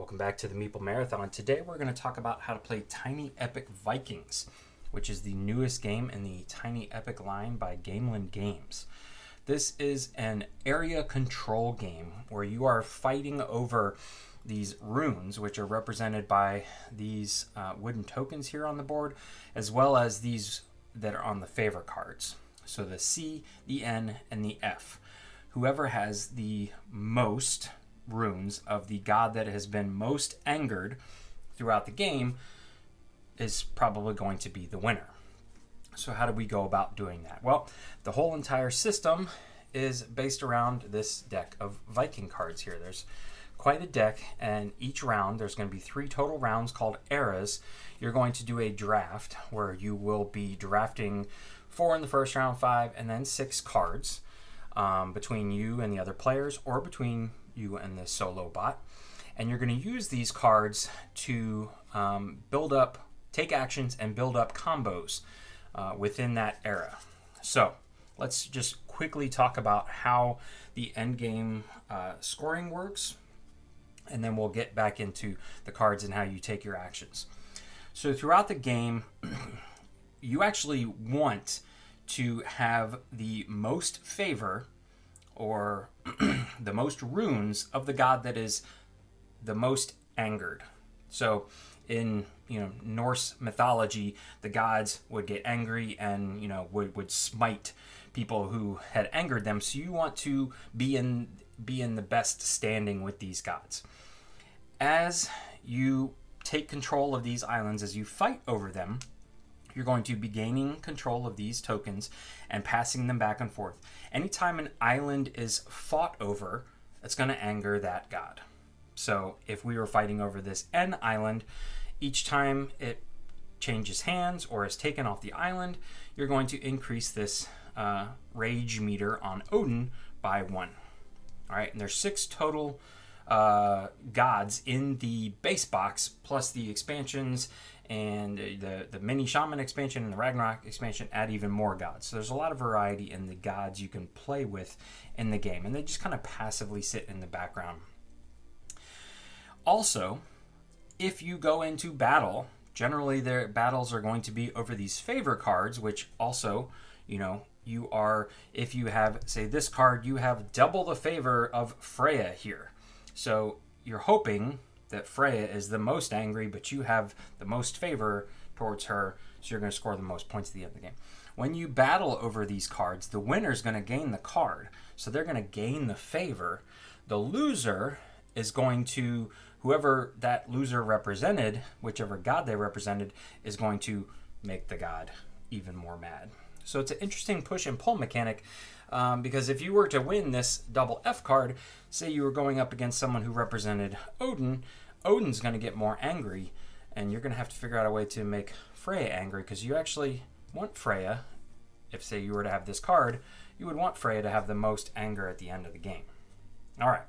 Welcome back to the Meeple Marathon. Today we're going to talk about how to play Tiny Epic Vikings, which is the newest game in the Tiny Epic line by Gameland Games. This is an area control game where you are fighting over these runes, which are represented by these wooden tokens here on the board, as well as these that are on the favor cards. So the C, the N, and the F. Whoever has the most runes of the god that has been most angered throughout the game is probably going to be the winner. So how do we go about doing that? Well, the whole entire system is based around this deck of Viking cards here. There's quite a deck, and each round there's going to be 3 total rounds called eras. You're going to do a draft where you will be drafting 4 in the first round, 5, and then 6 cards between you and the other players, or between you and the solo bot. And you're going to use these cards to build up, take actions, and build up combos within that era. So let's just quickly talk about how the end game scoring works, and then we'll get back into the cards and how you take your actions. So throughout the game, you actually want to have the most favor, or the most runes of the god that is the most angered. So in Norse mythology, the gods would get angry and would smite people who had angered them. So you want to be in the best standing with these gods. As you take control of these islands, as you fight over them, you're going to be gaining control of these tokens and passing them back and forth. Anytime an island is fought over, it's going to anger that god. So if we were fighting over this N island, each time it changes hands or is taken off the island, you're going to increase this rage meter on Odin by 1. All right, and there's 6 total gods in the base box, plus the expansions and the mini shaman expansion and the Ragnarok expansion add even more gods. So there's a lot of variety in the gods you can play with in the game, and they just kind of passively sit in the background. Also, if you go into battle, generally their battles are going to be over these favor cards, which also, if you have, say, this card, you have double the favor of Freya here. So you're hoping that Freya is the most angry, but you have the most favor towards her, so you're going to score the most points at the end of the game. When you battle over these cards, the winner's going to gain the card, so they're going to gain the favor. The loser is going to, whoever that loser represented, whichever god they represented, is going to make the god even more mad. So it's an interesting push and pull mechanic, because if you were to win this double F card, say you were going up against someone who represented Odin, Odin's going to get more angry, and you're going to have to figure out a way to make Freya angry, because you actually want Freya, if say you were to have this card, you would want Freya to have the most anger at the end of the game. All right.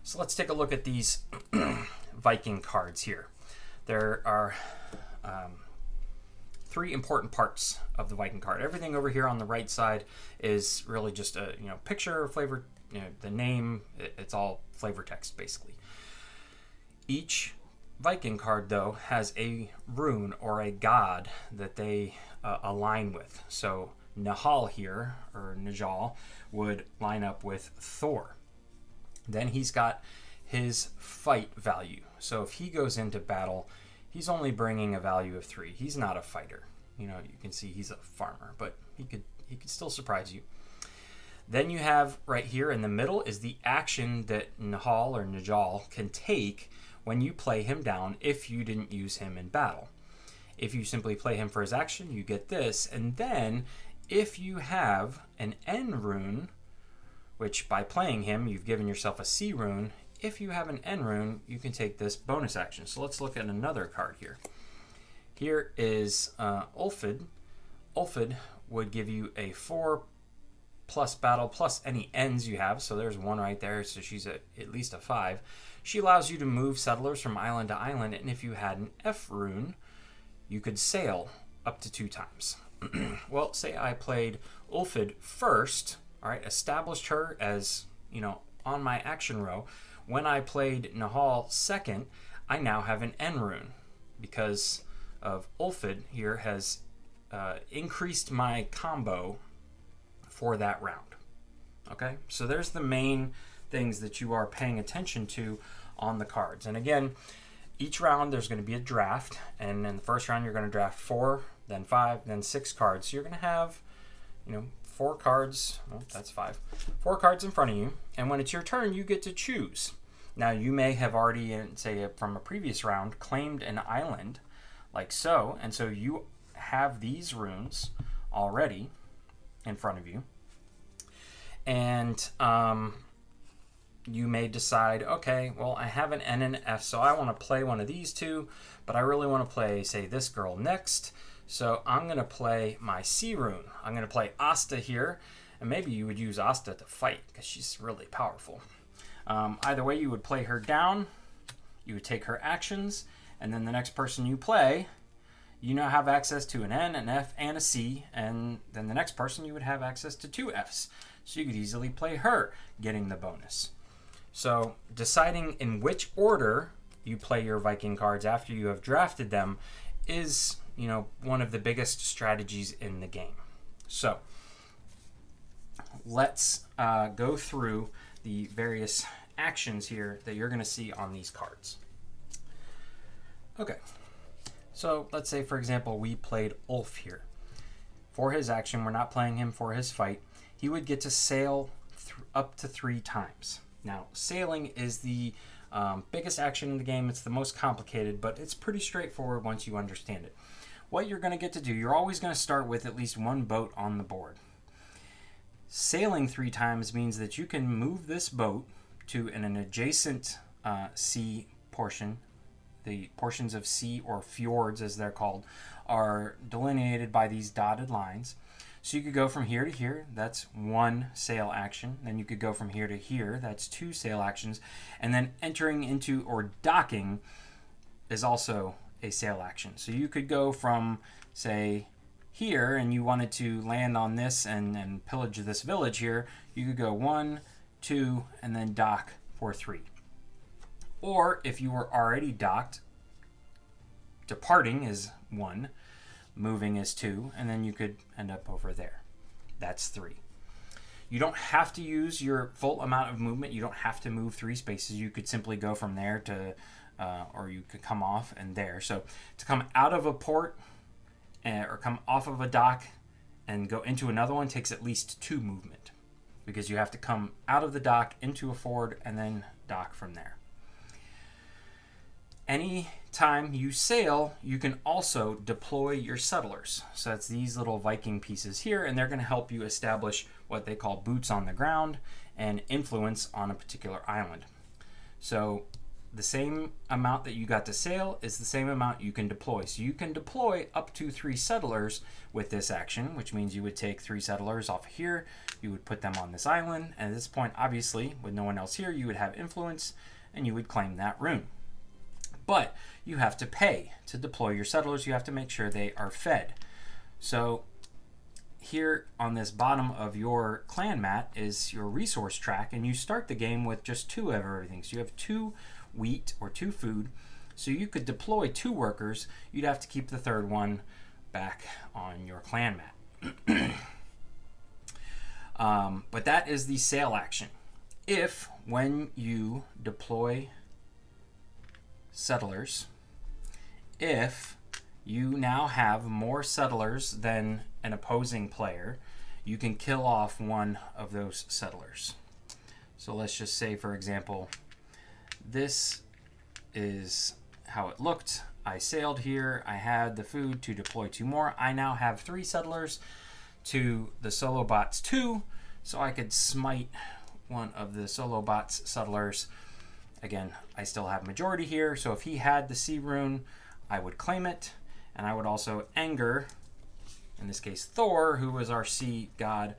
So let's take a look at these Viking cards here. There are 3 important parts of the Viking card. Everything over here on the right side is really just a picture, flavor, the name. It's all flavor text basically. Each Viking card though has a rune or a god that they align with. So Nahal here, or Najal, would line up with Thor. Then he's got his fight value. So if he goes into battle, he's only bringing a value of 3. He's not a fighter. You can see he's a farmer, but he could still surprise you. Then you have right here in the middle is the action that Nahal or Najal can take when you play him down if you didn't use him in battle. If you simply play him for his action, you get this. And then if you have an N rune, which by playing him, you've given yourself a C rune, if you have an N rune, you can take this bonus action. So let's look at another card here. Here is Ulfid. Ulfid would give you a 4 plus battle plus any N's you have. So there's 1 right there. So she's at least a 5. She allows you to move settlers from island to island. And if you had an F rune, you could sail up to 2 times. Well, say I played Ulfid first. All right, established her as on my action row, when I played Nahal second, I now have an N rune because of Ulfid here has increased my combo for that round. Okay, so there's the main things that you are paying attention to on the cards. And again, each round there's going to be a draft, and in the first round you're going to draft 4, then 5, then 6 cards. So you're going to have, 4 cards. Well, that's 5. 4 cards in front of you, and when it's your turn, you get to choose. Now you may have already, say from a previous round, claimed an island, like so, and so you have these runes already in front of you, and you may decide, okay, well, I have an N and an F, so I want to play one of these two, but I really want to play, say, this girl next, so I'm going to play my C rune. I'm going to play Asta here, and maybe you would use Asta to fight, because she's really powerful. Either way, you would play her down, you would take her actions, and then the next person you play, you now have access to an N, an F, and a C, and then the next person you would have access to 2 Fs. So you could easily play her, getting the bonus. So deciding in which order you play your Viking cards after you have drafted them is, one of the biggest strategies in the game. So let's go through the various actions here that you're going to see on these cards. Okay, so let's say, for example, we played Ulf here. For his action, we're not playing him for his fight. He would get to sail up to 3 times. Now, sailing is the biggest action in the game. It's the most complicated, but it's pretty straightforward once you understand it. What you're going to get to do, you're always going to start with at least 1 boat on the board. Sailing 3 times means that you can move this boat to an adjacent sea portion. The portions of sea, or fjords as they're called, are delineated by these dotted lines. So you could go from here to here, that's 1 sail action. Then you could go from here to here, that's 2 sail actions. And then entering into or docking is also a sail action. So you could go from, say, here, and you wanted to land on this and pillage this village here, you could go 1, 2, and then dock for 3. Or if you were already docked, departing is 1, moving is 2, and then you could end up over there. That's 3. You don't have to use your full amount of movement. You don't have to move 3 spaces. You could simply go from there to, or you could come off and there. So to come out of a port or come off of a dock and go into another one takes at least 2 movement, because you have to come out of the dock into a ford and then dock from there. Any time you sail, you can also deploy your settlers. So that's these little Viking pieces here, and they're going to help you establish what they call boots on the ground and influence on a particular island. So the same amount that you got to sail is the same amount you can deploy. So you can deploy up to 3 settlers with this action, which means you would take 3 settlers off here, you would put them on this island, and at this point, obviously, with no one else here, you would have influence, and you would claim that rune. But you have to pay to deploy your settlers. You have to make sure they are fed. So here on this bottom of your clan mat is your resource track, and you start the game with just 2 of everything. So you have 2 wheat or 2 food. So you could deploy 2 workers. You'd have to keep the 3rd one back on your clan mat. But that is the sail action. If when you deploy settlers, if you now have more settlers than an opposing player, you can kill off one of those settlers. So let's just say, for example, this is how it looked. I sailed here, I had the food to deploy 2 more. I now have 3 settlers to the solo bot's 2, so I could smite one of the solo bot's settlers. Again, I still have majority here, so if he had the sea rune, I would claim it, and I would also anger, in this case Thor, who was our sea god,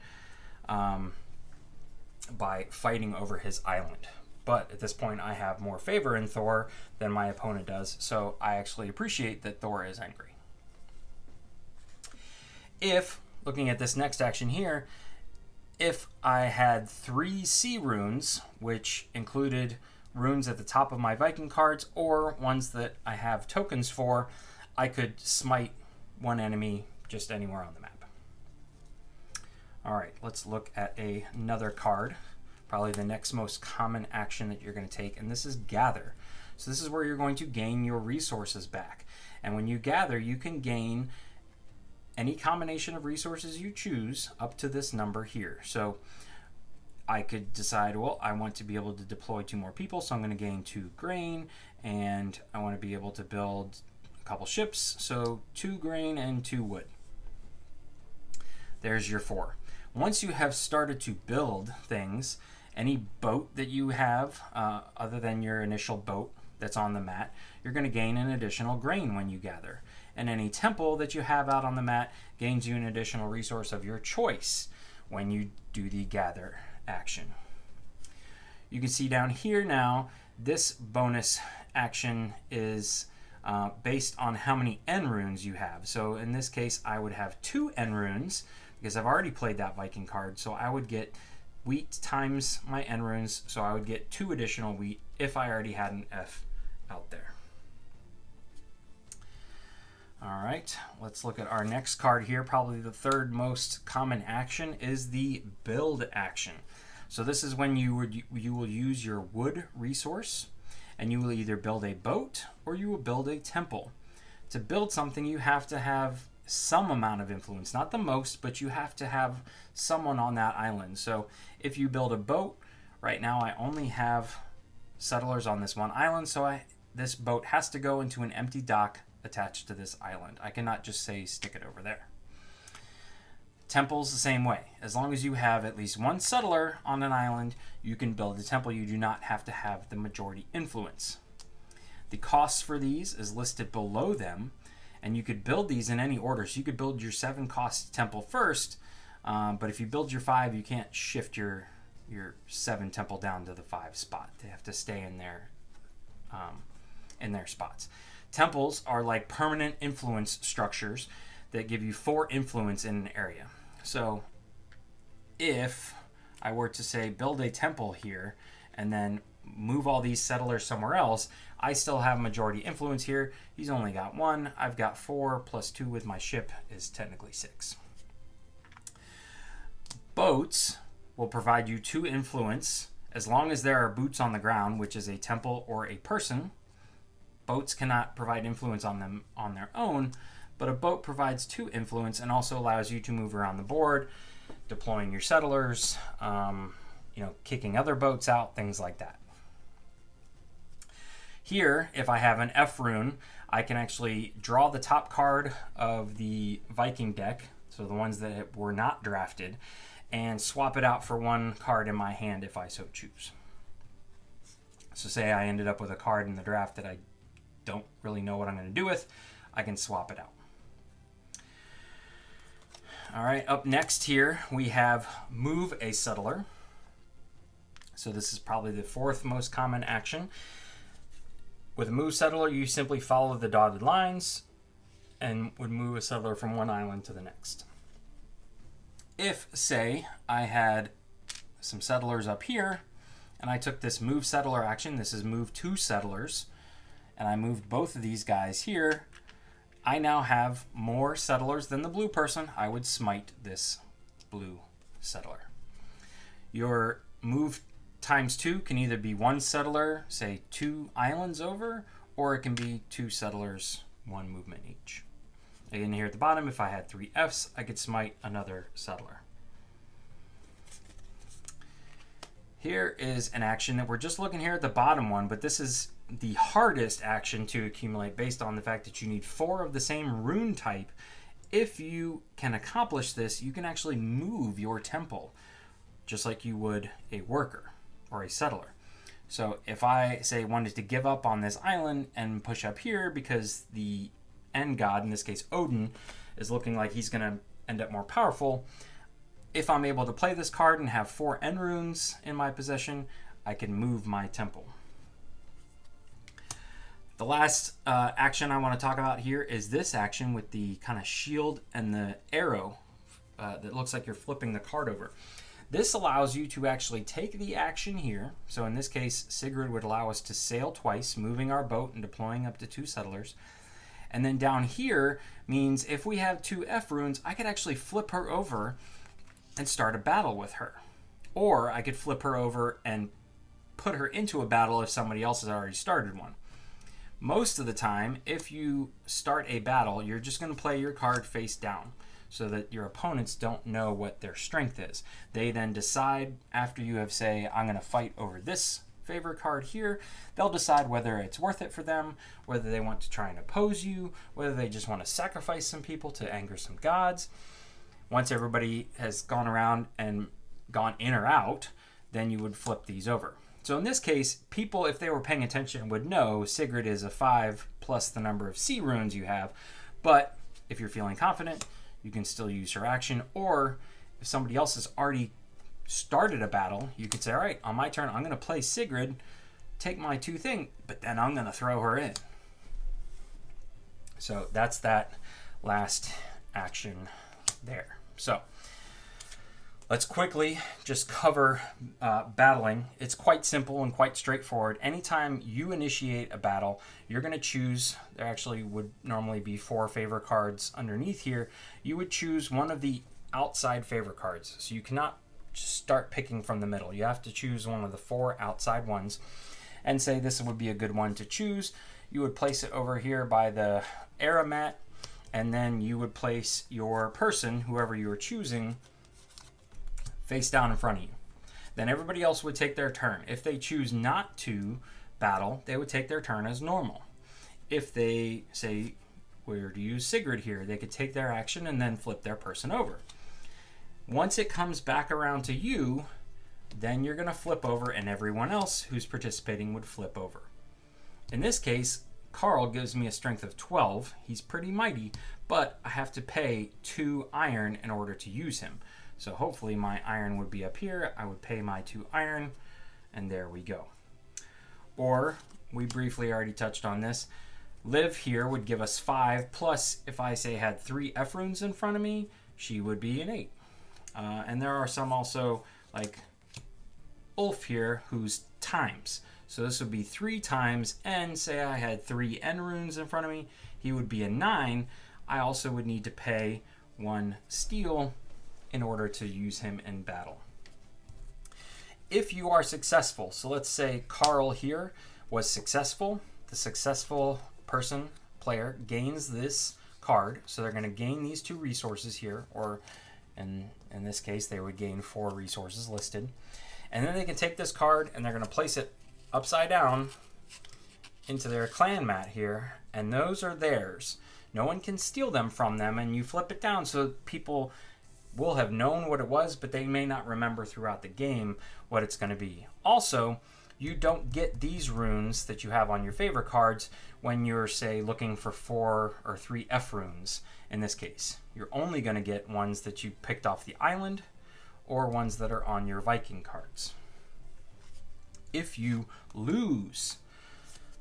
by fighting over his island. But at this point, I have more favor in Thor than my opponent does, so I actually appreciate that Thor is angry. If, looking at this next action here, If I had 3 sea runes, which included runes at the top of my Viking cards or ones that I have tokens for, I could smite one enemy just anywhere on the map. Alright, let's look at another card, probably the next most common action that you're going to take, and this is Gather. So this is where you're going to gain your resources back. And when you gather, you can gain any combination of resources you choose up to this number here. So I could decide, well, I want to be able to deploy 2 more people, so I'm going to gain 2 grain, and I want to be able to build a couple ships, so 2 grain and 2 wood. There's your 4. Once you have started to build things, any boat that you have, other than your initial boat that's on the mat, you're going to gain an additional grain when you gather. And any temple that you have out on the mat gains you an additional resource of your choice when you do the gather action. You can see down here now, this bonus action is based on how many N runes you have. So in this case, I would have 2 N runes because I've already played that Viking card. So I would get wheat times my N runes. So I would get 2 additional wheat if I already had an F out there. All right, let's look at our next card here. Probably the 3rd most common action is the build action. So this is when you will use your wood resource, and you will either build a boat or you will build a temple. To build something, you have to have some amount of influence, not the most, but you have to have someone on that island. So if you build a boat, right now I only have settlers on this one island, so this boat has to go into an empty dock attached to this island. I cannot just say stick it over there. Temples the same way. As long as you have at least 1 settler on an island, you can build a temple. You do not have to have the majority influence. The costs for these is listed below them, and you could build these in any order. So you could build your 7 cost temple first, but if you build your 5, you can't shift your 7 temple down to the 5 spot. They have to stay in their spots. Temples are like permanent influence structures that give you 4 influence in an area. So if I were to say build a temple here and then move all these settlers somewhere else, I still have majority influence here. He's only got 1. I've got 4 plus 2 with my ship is technically 6. Boats will provide you 2 influence as long as there are boots on the ground, which is a temple or a person. Boats cannot provide influence on them on their own, but a boat provides 2 influence and also allows you to move around the board, deploying your settlers, kicking other boats out, things like that. Here, if I have an F rune, I can actually draw the top card of the Viking deck, so the ones that were not drafted, and swap it out for 1 card in my hand if I so choose. So say I ended up with a card in the draft that I don't really know what I'm going to do with, I can swap it out. All right, up next here we have move a settler. So this is probably the 4th most common action. With a move settler, you simply follow the dotted lines and would move a settler from one island to the next. If, say, I had some settlers up here and I took this move settler action, this is move 2 settlers, and I moved both of these guys here, I now have more settlers than the blue person. I would smite this blue settler. Your move times 2 can either be 1 settler, say 2 islands over, or it can be 2 settlers, 1 movement each. Again, here at the bottom, if I had 3 Fs, I could smite another settler. Here is an action that we're just looking here at the bottom one, but this is the hardest action to accumulate based on the fact that you need 4 of the same rune type. If you can accomplish this, you can actually move your temple just like you would a worker or a settler. So if I say wanted to give up on this island and push up here because the end god, in this case Odin, is looking like he's going to end up more powerful, if I'm able to play this card and have 4 end runes in my possession, I can move my temple. The last action I want to talk about here is this action with the kind of shield and the arrow that looks like you're flipping the card over. This allows you to actually take the action here. So in this case, Sigrid would allow us to sail twice, moving our boat and deploying up to 2 settlers. And then down here means if we have 2 F runes, I could actually flip her over and start a battle with her. Or I could flip her over and put her into a battle if somebody else has already started one. Most of the time, if you start a battle, you're just going to play your card face down so that your opponents don't know what their strength is. They then decide, after you have say, I'm going to fight over this favor card here, they'll decide whether it's worth it for them, whether they want to try and oppose you, whether they just want to sacrifice some people to anger some gods. Once everybody has gone around and gone in or out, then you would flip these over. So in this case, people, if they were paying attention, would know Sigrid is a 5 plus the number of C runes you have. But if you're feeling confident, you can still use her action. Or if somebody else has already started a battle, you could say, all right, on my turn, I'm going to play Sigrid, take my 2 thing, but then I'm going to throw her in. So that's that last action there. So let's quickly just cover battling. It's quite simple and quite straightforward. Anytime you initiate a battle, you're going to choose, there actually would normally be 4 favor cards underneath here. You would choose one of the outside favor cards. So you cannot just start picking from the middle. You have to choose one of the 4 outside ones and say this would be a good one to choose. You would place it over here by the era mat, and then you would place your person, whoever you were choosing, face down in front of you. Then everybody else would take their turn. If they choose not to battle, they would take their turn as normal. If they say, we're to use Sigrid here, they could take their action and then flip their person over. Once it comes back around to you, then you're going to flip over and everyone else who's participating would flip over. In this case, Carl gives me a strength of 12. He's pretty mighty, but I have to pay 2 iron in order to use him. So hopefully my iron would be up here. I would pay my 2 iron, and there we go. Or, we briefly already touched on this, Liv here would give us 5, plus if I say had 3 F runes in front of me, she would be an 8. And there are some also, like Ulf here, who's times. So this would be 3 times N. Say I had 3 N runes in front of me, he would be a 9. I also would need to pay 1 steel in order to use him in battle. If you are successful, so let's say Carl here was successful, the successful player gains this card, so they're going to gain these 2 resources here, or in this case they would gain 4 resources listed, and then they can take this card and they're going to place it upside down into their clan mat here, and those are theirs. No one can steal them from them, and you flip it down so people will have known what it was, but they may not remember throughout the game what it's going to be. Also, you don't get these runes that you have on your favor cards when you're, say, looking for 4 or 3 F runes in this case. You're only going to get ones that you picked off the island or ones that are on your Viking cards. If you lose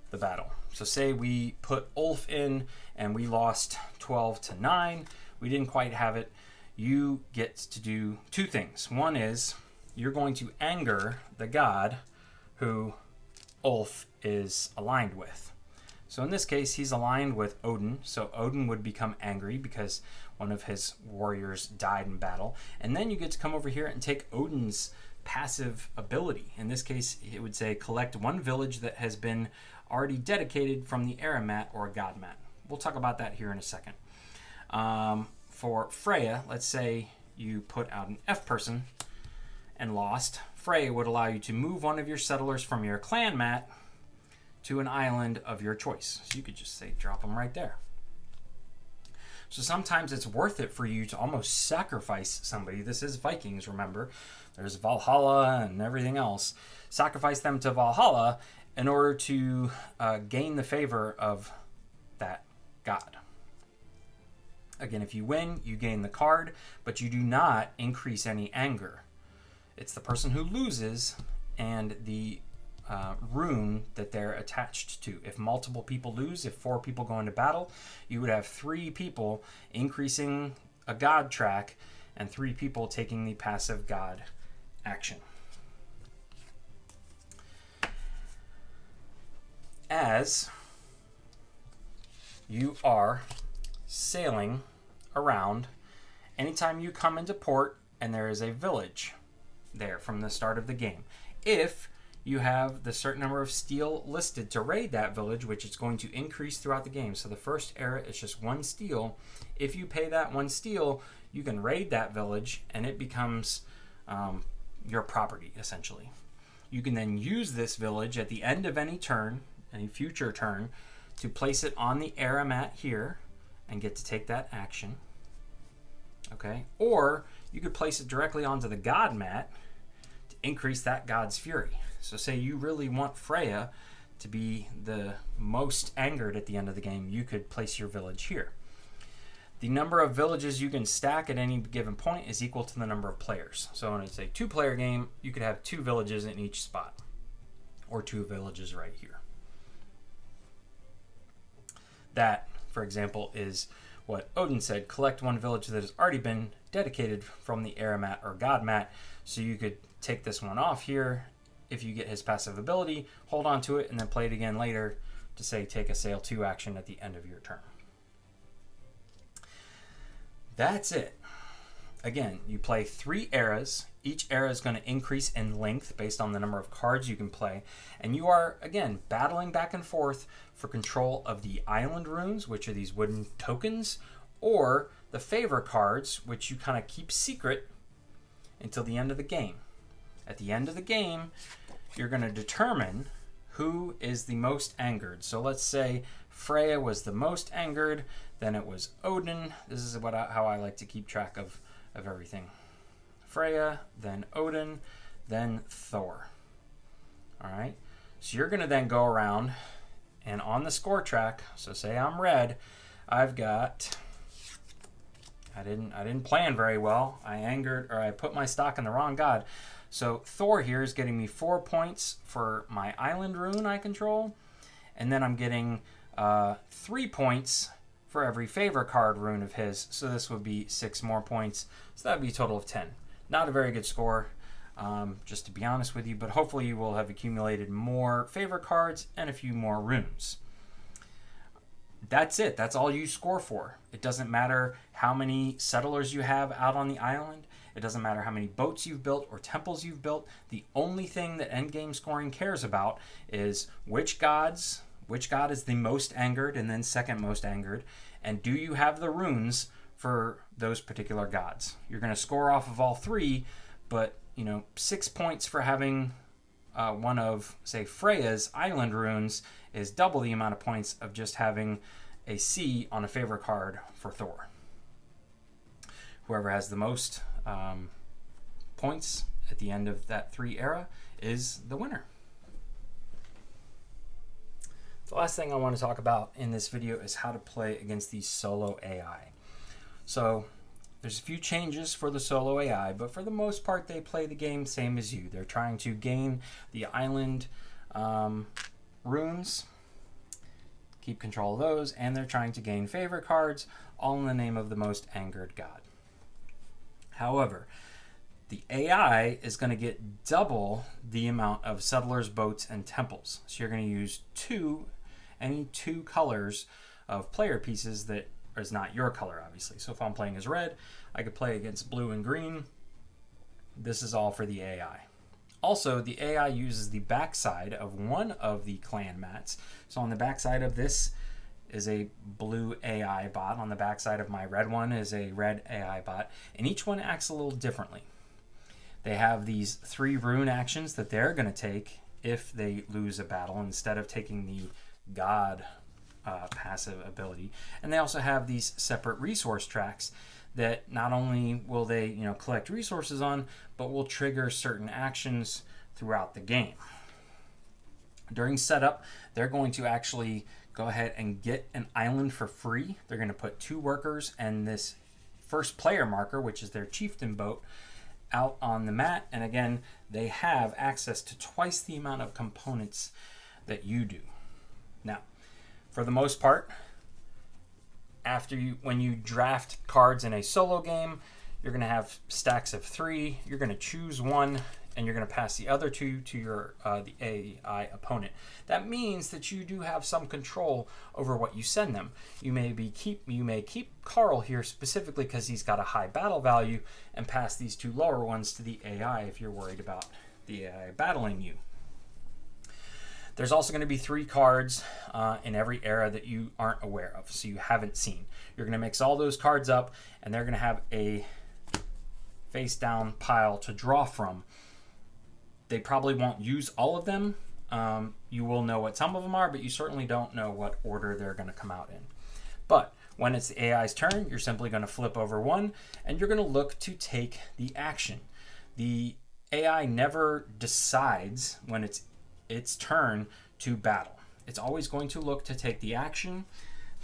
the battle, so say we put Ulf in and we lost 12 to 9, we didn't quite have it, you get to do 2 things. One is you're going to anger the god who Ulf is aligned with. So in this case, he's aligned with Odin, so Odin would become angry because one of his warriors died in battle. And then you get to come over here and take Odin's passive ability. In this case, it would say collect 1 village that has been already dedicated from the era mat or god mat. We'll talk about that here in a second. For Freya, let's say you put out an F person and lost. Freya would allow you to move one of your settlers from your clan mat to an island of your choice. So you could just say drop them right there. So sometimes it's worth it for you to almost sacrifice somebody. This is Vikings, remember. There's Valhalla and everything else. Sacrifice them to Valhalla in order to gain the favor of that god. Again, if you win, you gain the card, but you do not increase any anger. It's the person who loses and the rune that they're attached to. If multiple people lose, if 4 people go into battle, you would have 3 people increasing a god track and 3 people taking the passive god action. As you are sailing around, anytime you come into port and there is a village there from the start of the game, if you have the certain number of steel listed to raid that village, which is going to increase throughout the game. So the first era is just 1 steel. If you pay that 1 steel, you can raid that village and it becomes your property, essentially. You can then use this village at the end of any turn, any future turn, to place it on the era mat here and get to take that action. Okay, or you could place it directly onto the god mat to increase that god's fury. So say you really want Freya to be the most angered at the end of the game, you could place your village here. The number of villages you can stack at any given point is equal to the number of players. So when it's a 2-player game, you could have 2 villages in each spot, or 2 villages right here. That, for example, is what Odin said: collect 1 village that has already been dedicated from the era mat or god mat. So you could take this one off here if you get his passive ability, hold on to it, and then play it again later to, say, take a sail 2 action at the end of your turn. That's it. Again, you play 3 eras. Each era is going to increase in length based on the number of cards you can play. And you are, again, battling back and forth for control of the island runes, which are these wooden tokens, or the favor cards, which you kind of keep secret until the end of the game. At the end of the game, you're going to determine who is the most angered. So let's say Freya was the most angered, then it was Odin. This is how I like to keep track of everything. Freya, then Odin, then Thor. All right, so you're going to then go around and on the score track, so say I'm red, I've got, I didn't plan very well. I put my stock in the wrong god. So Thor here is getting me 4 points for my island rune I control, and then I'm getting 3 points for every favor card rune of his. So this would be 6 more points. So that would be a total of 10. Not a very good score, just to be honest with you, but hopefully you will have accumulated more favor cards and a few more runes. That's it. That's all you score for. It doesn't matter how many settlers you have out on the island. It doesn't matter how many boats you've built or temples you've built. The only thing that endgame scoring cares about is which god is the most angered and then second most angered, and do you have the runes for those particular gods. You're going to score off of all 3, but 6 points for having one of, say, Freya's island runes is double the amount of points of just having a C on a favor card for Thor. Whoever has the most points at the end of that 3 era is the winner. The last thing I want to talk about in this video is how to play against the solo AI. So there's a few changes for the solo AI, but for the most part they play the game same as you. They're trying to gain the island runes, keep control of those, and they're trying to gain favor cards, all in the name of the most angered god. However, the AI is going to get double the amount of settlers, boats, and temples. So you're going to use any two colors of player pieces that is not your color, obviously. So if I'm playing as red, I could play against blue and green. This is all for the AI. Also, the AI uses the backside of one of the clan mats. So on the backside of this is a blue AI bot. On the backside of my red one is a red AI bot. And each one acts a little differently. They have these 3 rune actions that they're going to take if they lose a battle instead of taking the god passive ability. And they also have these separate resource tracks that not only will they collect resources on, but will trigger certain actions throughout the game. During setup, they're going to actually go ahead and get an island for free. They're going to put 2 workers and this first player marker, which is their chieftain boat, out on the mat. And again, they have access to twice the amount of components that you do. Now, for the most part, when you draft cards in a solo game, you're going to have stacks of 3. You're going to choose one, and you're going to pass the other 2 to your the AI opponent. That means that you do have some control over what you send them. You may keep Carl here specifically because he's got a high battle value, and pass these 2 lower ones to the AI if you're worried about the AI battling you. There's also going to be 3 cards in every era that you aren't aware of, so you haven't seen. You're going to mix all those cards up, and they're going to have a face down pile to draw from. They probably won't use all of them. You will know what some of them are, but you certainly don't know what order they're going to come out in. But when it's the AI's turn, you're simply going to flip over one, and you're going to look to take the action. The AI never decides when it's its turn to battle. It's always going to look to take the action.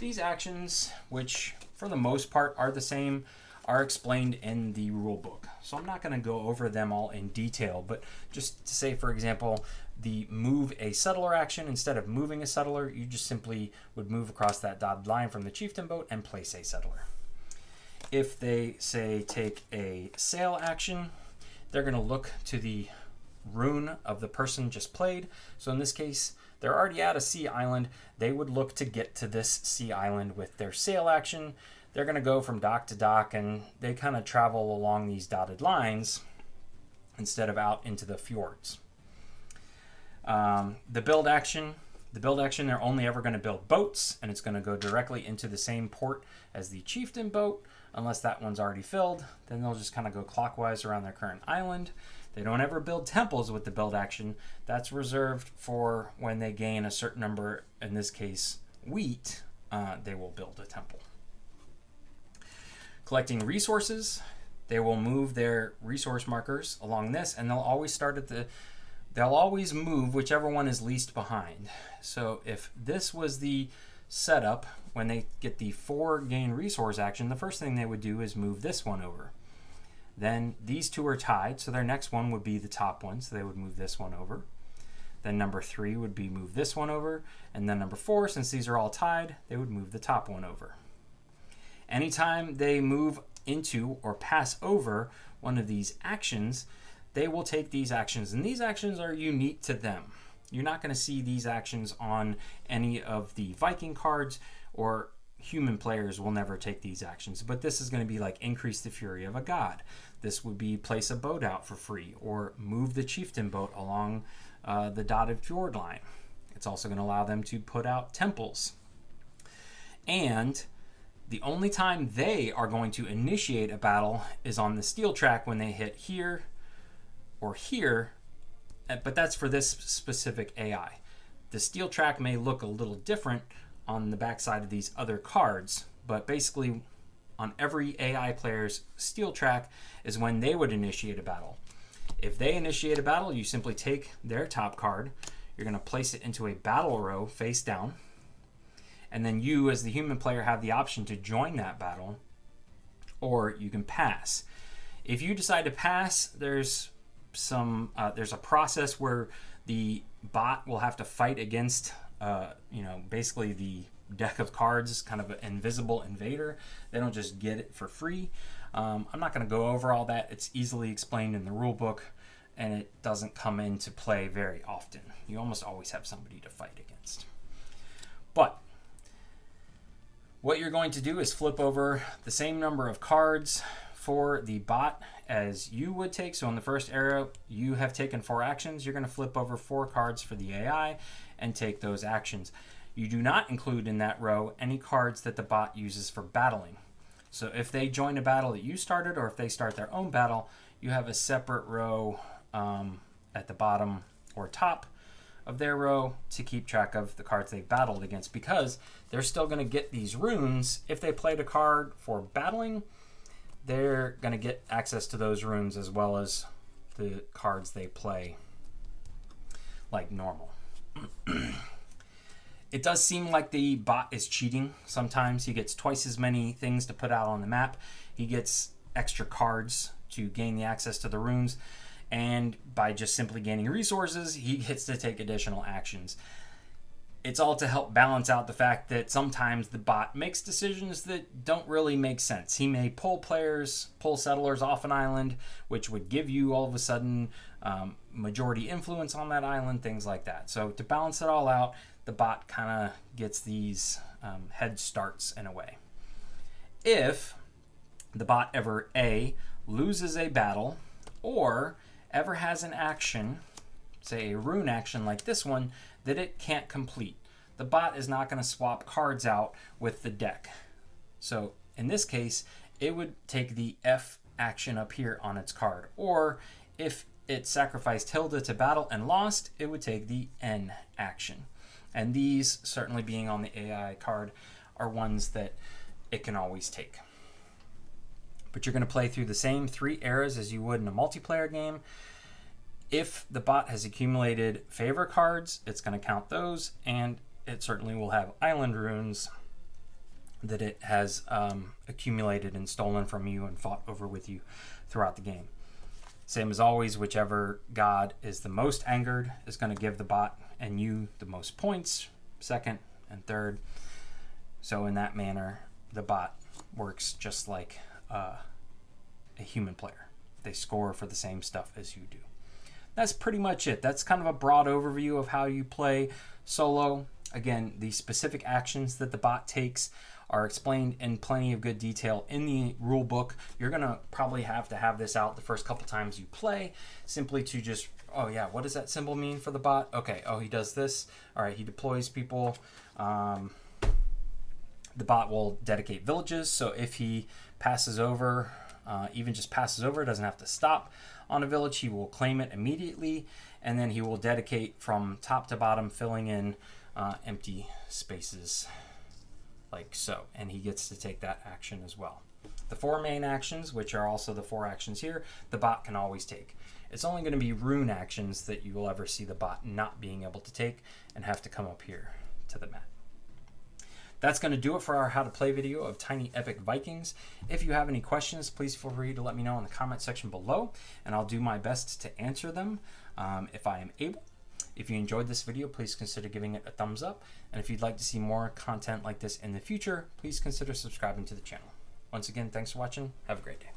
These actions, which for the most part are the same, are explained in the rule book. So I'm not going to go over them all in detail, but just to say, for example, the move a settler action, instead of moving a settler, you just simply would move across that dotted line from the chieftain boat and place a settler. If they say take a sail action, they're going to look to the rune of the person just played. So in this case, they're already at a sea island. They would look to get to this sea island with their sail action. They're going to go from dock to dock, and they kind of travel along these dotted lines instead of out into the fjords. The build action, they're only ever going to build boats, and it's going to go directly into the same port as the chieftain boat, unless that one's already filled. Then they'll just kind of go clockwise around their current island. They don't ever build temples with the build action. That's reserved for when they gain a certain number, in this case, wheat, they will build a temple. Collecting resources, they will move their resource markers along this, and they'll always move whichever one is least behind. So if this was the setup, when they get the 4 gain resource action, the first thing they would do is move this one over. Then these 2 are tied, so their next one would be the top one, so they would move this one over. Then number 3 would be move this one over, and then number 4, since these are all tied, they would move the top one over. Anytime they move into or pass over one of these actions, they will take these actions, and these actions are unique to them. You're not going to see these actions on any of the Viking cards, or human players will never take these actions, but this is going to be like increase the fury of a god. This would be place a boat out for free, or move the chieftain boat along the dotted fjord line. It's also going to allow them to put out temples. And the only time they are going to initiate a battle is on the steel track when they hit here or here, but that's for this specific AI. The steel track may look a little different on the backside of these other cards, but basically on every AI player's steel track is when they would initiate a battle. If they initiate a battle, you simply take their top card, you're going to place it into a battle row face down, and then you as the human player have the option to join that battle, or you can pass. If you decide to pass, there's a process where the bot will have to fight against basically the deck of cards, kind of an invisible invader. They don't just get it for free. I'm not going to go over all that. It's easily explained in the rule book, and it doesn't come into play very often. You almost always have somebody to fight against. But what you're going to do is flip over the same number of cards for the bot as you would take. So in the first era, you have taken 4 actions. You're going to flip over 4 cards for the AI and take those actions. You do not include in that row any cards that the bot uses for battling. So if they join a battle that you started, or if they start their own battle, you have a separate row at the bottom or top of their row to keep track of the cards they've battled against, because they're still going to get these runes. If they played a card for battling, they're going to get access to those runes as well as the cards they play like normal. It does seem like the bot is cheating. Sometimes he gets twice as many things to put out on the map. He gets extra cards to gain the access to the runes, and by just simply gaining resources, he gets to take additional actions. It's all to help balance out the fact that sometimes the bot makes decisions that don't really make sense. He may pull settlers off an island, which would give you all of a sudden majority influence on that island, things like that. So to balance it all out, the bot kind of gets these head starts in a way. If the bot ever A, loses a battle, or ever has an action, say a rune action like this one, that it can't complete, the bot is not going to swap cards out with the deck. So in this case, it would take the F action up here on its card. Or if it sacrificed Hilda to battle and lost, it would take the N action. And these, certainly being on the AI card, are ones that it can always take. But you're going to play through the same 3 eras as you would in a multiplayer game. If the bot has accumulated favor cards, it's going to count those, and it certainly will have island runes that it has accumulated and stolen from you and fought over with you throughout the game. Same as always, whichever god is the most angered is going to give the bot and you the most points, second and third. So in that manner, the bot works just like a human player. They score for the same stuff as you do. That's pretty much it. That's kind of a broad overview of how you play solo. Again, the specific actions that the bot takes are explained in plenty of good detail in the rule book. You're going to probably have to have this out the first couple times you play, simply to just, oh yeah, what does that symbol mean for the bot? Okay, oh, he does this. All right, he deploys people. The bot will dedicate villages, so if he passes over, even just passes over, doesn't have to stop on a village, he will claim it immediately, and then he will dedicate from top to bottom, filling in empty spaces like so, and he gets to take that action as well. The 4 main actions, which are also the 4 actions here, the bot can always take. It's only going to be rune actions that you will ever see the bot not being able to take and have to come up here to the mat. That's going to do it for our how to play video of Tiny Epic Vikings. If you have any questions, please feel free to let me know in the comment section below, and I'll do my best to answer them if I am able. If you enjoyed this video, please consider giving it a thumbs up. And if you'd like to see more content like this in the future, please consider subscribing to the channel. Once again, thanks for watching. Have a great day.